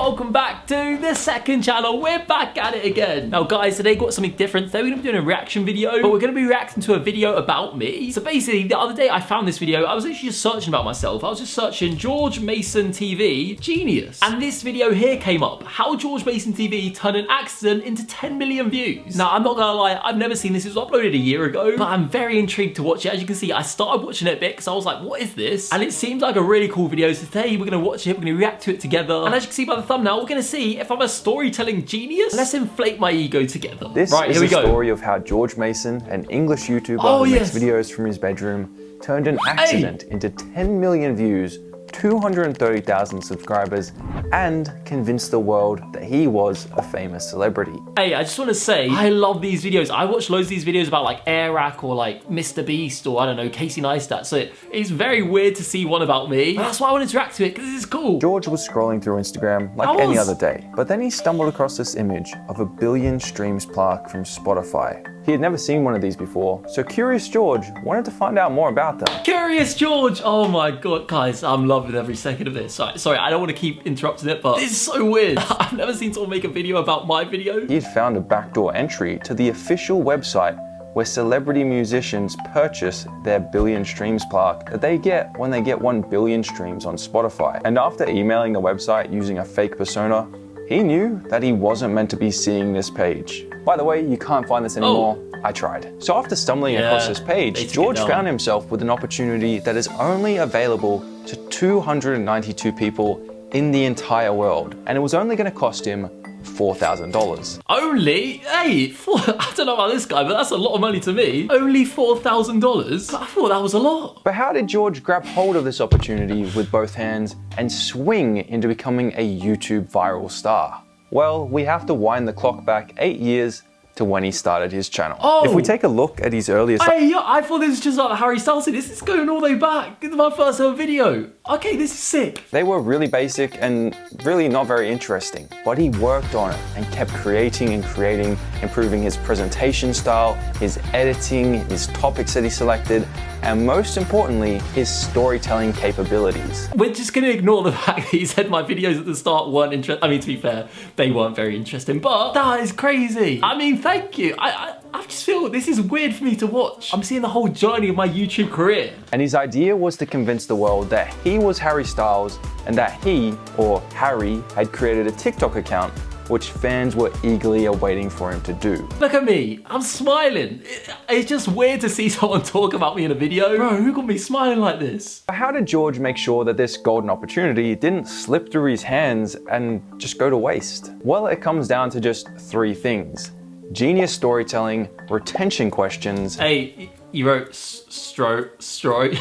welcome back to the second channel. We're back at it again. Now guys, today got something different. Today we're gonna be doing a reaction video, but we're gonna be reacting to a video about me. So basically, the other day I found this video. I was actually just searching about myself. I was just searching Georgemason TV Genius. And this video here came up. How Georgemason TV turned an accident into 10 million views. Now, I'm not gonna lie, I've never seen this. It was uploaded a year ago, but I'm very intrigued to watch it. As you can see, I started watching it a bit because I was like, what is this? And it seemed like a really cool video. So today we're gonna watch it. We're gonna react to it together. And as you can see by the thumbnail, we're gonna see if I'm a storytelling genius. Let's inflate my ego together. This is the story of how Georgemason, an English YouTuber who makes videos from his bedroom, turned an accident into 10 million views, 230,000 subscribers, and convinced the world that he was a famous celebrity. Hey, I just want to say, I love these videos. I watch loads of these videos about like Airac or like Mr. Beast or I don't know, Casey Neistat. So it's very weird to see one about me. But that's why I wanted to react to it, because this is cool. George was scrolling through Instagram like any other day, but then he stumbled across this image of a 1 billion streams plaque from Spotify. He had never seen one of these before, so Curious George wanted to find out more about them. Curious George! Oh my god, guys, I'm loving every second of this. Sorry, I don't want to keep interrupting it, but this is so weird. I've never seen someone make a video about my video. He had found a backdoor entry to the official website where celebrity musicians purchase their 1 billion streams plaque that they get when they get 1 billion streams on Spotify. And after emailing the website using a fake persona, he knew that he wasn't meant to be seeing this page. By the way, you can't find this anymore. I tried. So after stumbling across this page, George found himself with an opportunity that is only available to 292 people in the entire world. And it was only going to cost him $4,000. Only? Hey, I don't know about this guy, but that's a lot of money to me. Only $4,000? I thought that was a lot. But how did George grab hold of this opportunity with both hands and swing into becoming a YouTube viral star? Well, we have to wind the clock back 8 years to when he started his channel. If we take a look at his earliest... Hey, yeah, I thought this was just like how he started. This is going all the way back to my first ever video. Okay, this is sick. They were really basic and really not very interesting, but he worked on it and kept creating, improving his presentation style, his editing, his topics that he selected, and most importantly, his storytelling capabilities. We're just gonna ignore the fact that he said my videos at the start weren't interesting. I mean, to be fair, they weren't very interesting, but that is crazy. I mean, thank you. I just feel this is weird for me to watch. I'm seeing the whole journey of my YouTube career. And his idea was to convince the world that he was Harry Styles and that he, or Harry, had created a TikTok account which fans were eagerly awaiting for him to do. Look at me, I'm smiling. It's just weird to see someone talk about me in a video. Bro, who got me smiling like this? But how did George make sure that this golden opportunity didn't slip through his hands and just go to waste? Well, it comes down to just 3 things. Genius storytelling, retention questions. Hey, you wrote storytelling?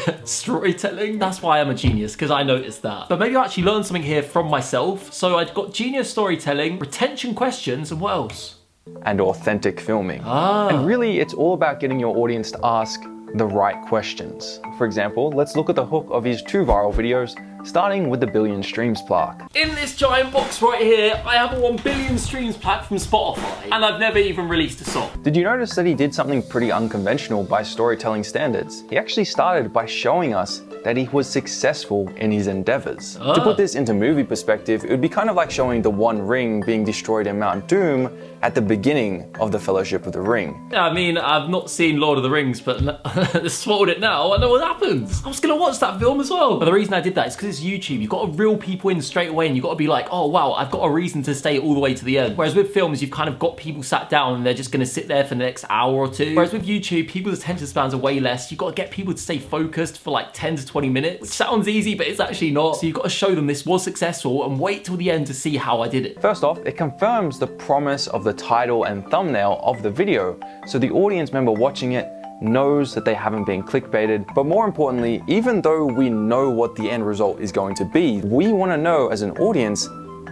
That's why I'm a genius, because I noticed that. But maybe I actually learned something here from myself. So I've got genius storytelling, retention questions, and what else? And authentic filming. And really, it's all about getting your audience to ask the right questions. For example, let's look at the hook of his 2 viral videos, starting with the 1 billion streams plaque. In this giant box right here, I have a 1 billion streams plaque from Spotify, and I've never even released a song. Did you notice that he did something pretty unconventional by storytelling standards? He actually started by showing us that he was successful in his endeavors. To put this into movie perspective, it would be kind of like showing the One Ring being destroyed in Mount Doom at the beginning of the Fellowship of the Ring. I mean, I've not seen Lord of the Rings, but spoiled it now. I know what happens. I was gonna watch that film as well. But the reason I did that is because it's YouTube. You've got to reel people in straight away, and you've got to be like, oh wow, I've got a reason to stay all the way to the end. Whereas with films, you've kind of got people sat down and they're just gonna sit there for the next hour or 2. Whereas with YouTube, people's attention spans are way less. You've got to get people to stay focused for like 10 to 20 minutes, which sounds easy, but it's actually not. So you've got to show them this was successful and wait till the end to see how I did it. First off, it confirms the promise of the title and thumbnail of the video, so the audience member watching it knows that they haven't been clickbaited. But more importantly, even though we know what the end result is going to be, we want to know as an audience,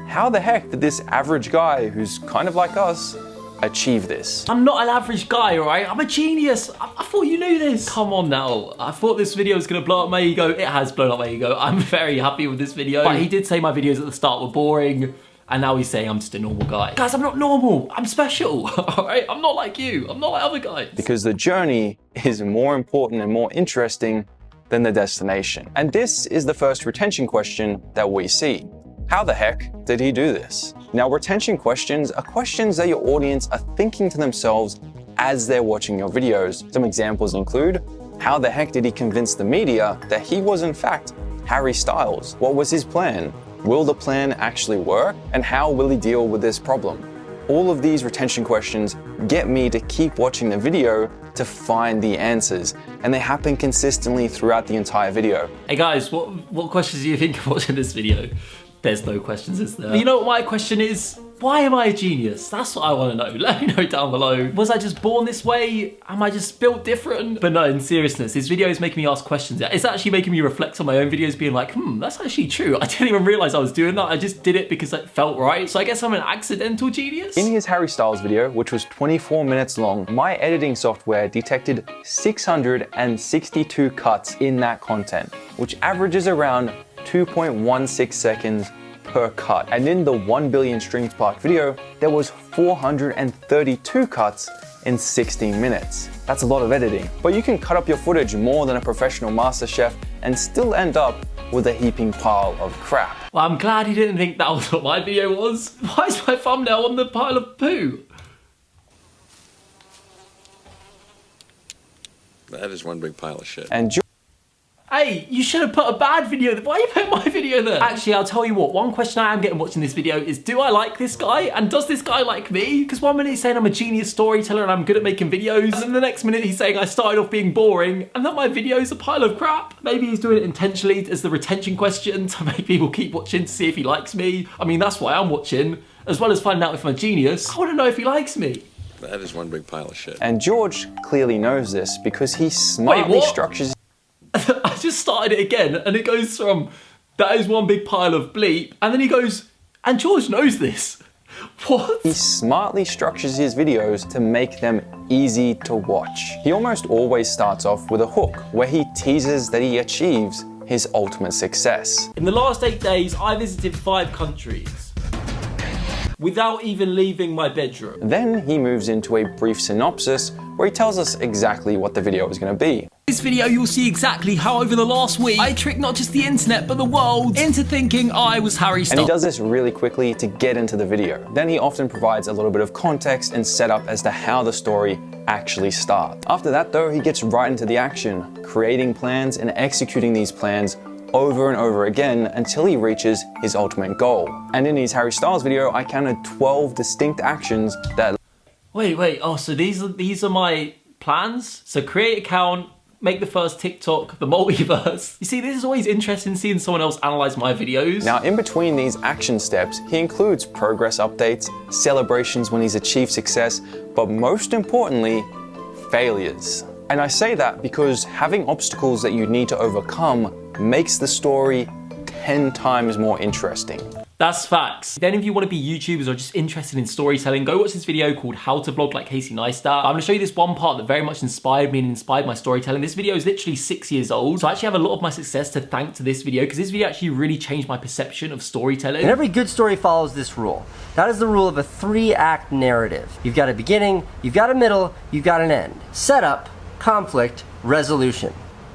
how the heck did this average guy who's kind of like us achieve this? I'm not an average guy, alright? I'm a genius. I thought you knew this. Come on now. I thought this video was gonna blow up my ego. It has blown up my ego. I'm very happy with this video. But he did say my videos at the start were boring. And now he's saying I'm just a normal guy. Guys, I'm not normal. I'm special, all right? I'm not like you. I'm not like other guys. Because the journey is more important and more interesting than the destination. And this is the first retention question that we see. How the heck did he do this? Now, retention questions are questions that your audience are thinking to themselves as they're watching your videos. Some examples include, how the heck did he convince the media that he was in fact Harry Styles? What was his plan? Will the plan actually work? And how will he deal with this problem? All of these retention questions get me to keep watching the video to find the answers, and they happen consistently throughout the entire video. Hey guys, what questions do you think of watching this video? There's no questions, is there? You know what my question is? Why am I a genius? That's what I want to know. Let me know down below. Was I just born this way? Am I just built different? But no, in seriousness, this video is making me ask questions. It's actually making me reflect on my own videos, being like, that's actually true. I didn't even realize I was doing that. I just did it because it felt right. So I guess I'm an accidental genius. In his Harry Styles video, which was 24 minutes long, my editing software detected 662 cuts in that content, which averages around 2.16 seconds per cut. And in the 1 billion streams per video, there was 432 cuts in 16 minutes. That's a lot of editing. But you can cut up your footage more than a professional master chef and still end up with a heaping pile of crap. Well, I'm glad he didn't think that was what my video was. Why is my thumbnail on the pile of poo? That is one big pile of shit. And Hey, you should have put a bad video there. Why are you putting my video there? Actually, I'll tell you what, one question I am getting watching this video is, do I like this guy? And does this guy like me? Because one minute he's saying I'm a genius storyteller and I'm good at making videos, and then the next minute he's saying I started off being boring and that my video is a pile of crap. Maybe he's doing it intentionally as the retention question to make people keep watching to see if he likes me. I mean, that's why I'm watching, as well as finding out if I'm a genius. I want to know if he likes me. That is one big pile of shit. And George clearly knows this because he smartly structures. I just started it again and it goes from, that is one big pile of bleep, and then he goes, and George knows this. What? He smartly structures his videos to make them easy to watch. He almost always starts off with a hook where he teases that he achieves his ultimate success. In the last 8 days, I visited 5 countries without even leaving my bedroom. Then he moves into a brief synopsis where he tells us exactly what the video is going to be. In this video, you'll see exactly how over the last week, I tricked not just the internet, but the world into thinking I was Harry Styles. And he does this really quickly to get into the video. Then he often provides a little bit of context and setup as to how the story actually starts. After that though, he gets right into the action, creating plans and executing these plans over and over again until he reaches his ultimate goal. And in his Harry Styles video, I counted 12 distinct actions that... Wait, oh, so these are my plans? So create account, make the first TikTok, the multiverse. You see, this is always interesting seeing someone else analyze my videos. Now, in between these action steps, he includes progress updates, celebrations when he's achieved success, but most importantly, failures. And I say that because having obstacles that you need to overcome makes the story 10 times more interesting. That's facts. Then if you want to be YouTubers or just interested in storytelling, go watch this video called How to Vlog Like Casey Neistat. I'm going to show you this one part that very much inspired me and inspired my storytelling. This video is literally 6 years old, so I actually have a lot of my success to thank to this video because this video actually really changed my perception of storytelling. And every good story follows this rule. That is the rule of a 3-act narrative. You've got a beginning, you've got a middle, you've got an end. Setup, conflict, resolution.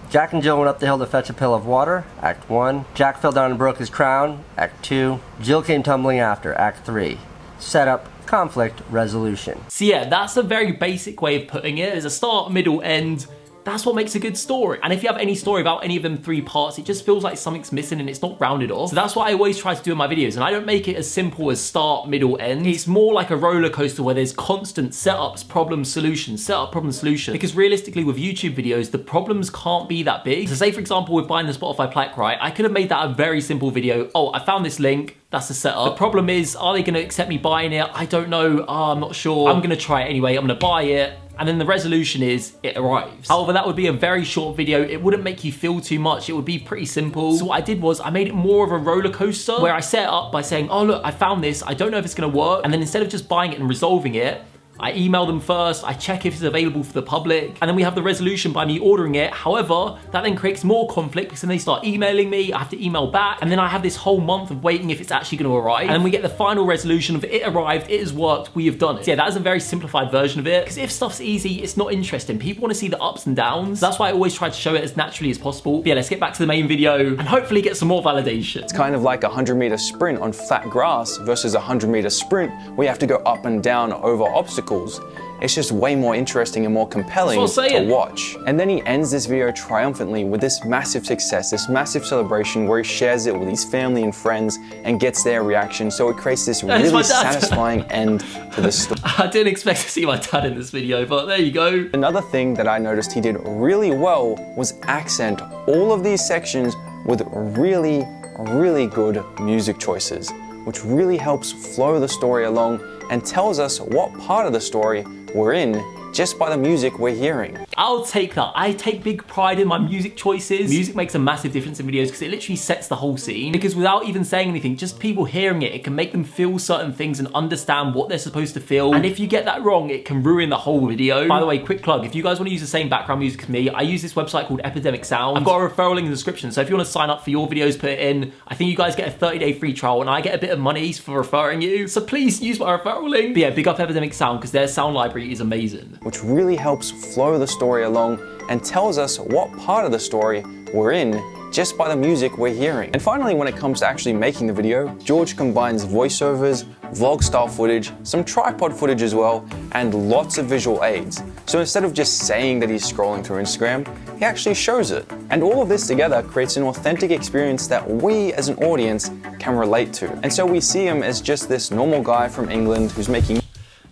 Jack and Jill went up the hill to fetch a pail of water, Act 1. Jack fell down and broke his crown, Act 2. Jill came tumbling after, Act 3. Setup, conflict, resolution. So yeah, that's a very basic way of putting it. There's a start, middle, end. That's what makes a good story. And if you have any story about any of them 3 parts, it just feels like something's missing and it's not rounded off. So that's what I always try to do in my videos. And I don't make it as simple as start, middle, end. It's more like a roller coaster where there's constant setups, problem, solution, setup, problem, solution. Because realistically with YouTube videos, the problems can't be that big. So say for example, with buying the Spotify plaque, right? I could have made that a very simple video. Oh, I found this link. That's the setup. The problem is, are they gonna accept me buying it? I don't know, I'm not sure. I'm gonna try it anyway, I'm gonna buy it. And then the resolution is, it arrives. However, that would be a very short video. It wouldn't make you feel too much. It would be pretty simple. So what I did was, I made it more of a roller coaster where I set it up by saying, oh look, I found this. I don't know if it's gonna work. And then instead of just buying it and resolving it, I email them first, I check if it's available for the public, and then we have the resolution by me ordering it. However, that then creates more conflict because then they start emailing me, I have to email back, and then I have this whole month of waiting if it's actually gonna arrive. And then we get the final resolution of it arrived, it has worked, we have done it. So yeah, that is a very simplified version of it, because if stuff's easy, it's not interesting. People wanna see the ups and downs. That's why I always try to show it as naturally as possible. But yeah, let's get back to the main video and hopefully get some more validation. It's kind of like a 100-meter sprint on flat grass versus a 100-meter sprint where you have to go up and down over obstacles. It's just way more interesting and more compelling to watch. And then he ends this video triumphantly with this massive success, this massive celebration where he shares it with his family and friends and gets their reaction. So it creates this really satisfying end to the story. I didn't expect to see my dad in this video, but there you go. Another thing that I noticed he did really well was accent all of these sections with really good music choices, which really helps flow the story along and tells us what part of the story we're in just by the music we're hearing. I'll take that. I take big pride in my music choices. Music makes a massive difference in videos because it literally sets the whole scene. Because without even saying anything, just people hearing it, it can make them feel certain things and understand what they're supposed to feel. And if you get that wrong, it can ruin the whole video. By the way, quick plug, if you guys want to use the same background music as me, I use this website called Epidemic Sound. I've got a referral link in the description, so if you want to sign up for your videos, put it in. I think you guys get a 30-day free trial and I get a bit of money for referring you. So please use my referral link. But yeah, big up Epidemic Sound because their sound library is amazing. Which really helps flow the story along and tells us what part of the story we're in just by the music we're hearing. And finally, when it comes to actually making the video, George combines voiceovers, vlog style footage, some tripod footage as well, and lots of visual aids. So instead of just saying that he's scrolling through Instagram, he actually shows it. And all of this together creates an authentic experience that we as an audience can relate to. And so we see him as just this normal guy from England who's making.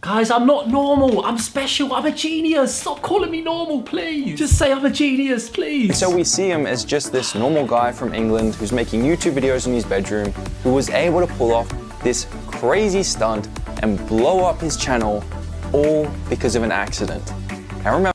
Guys, I'm not normal, I'm special, I'm a genius. Stop calling me normal, please. Just say I'm a genius, please. So we see him as just this normal guy from England who's making YouTube videos in his bedroom, who was able to pull off this crazy stunt and blow up his channel, all because of an accident. Now remember.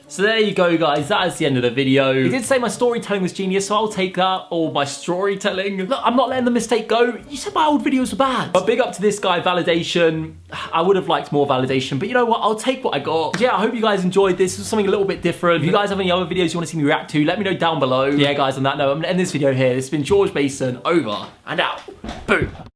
So there you go, guys, that is the end of the video. He did say my storytelling was genius, so I'll take that, or my storytelling. Look, I'm not letting the mistake go. You said my old videos were bad. But big up to this guy, validation. I would have liked more validation, but you know what? I'll take what I got. Yeah, I hope you guys enjoyed this. It was something a little bit different. If you guys have any other videos you want to see me react to, let me know down below. Yeah, guys, on that note, I'm gonna end this video here. This has been Georgemason, over and out. Boom.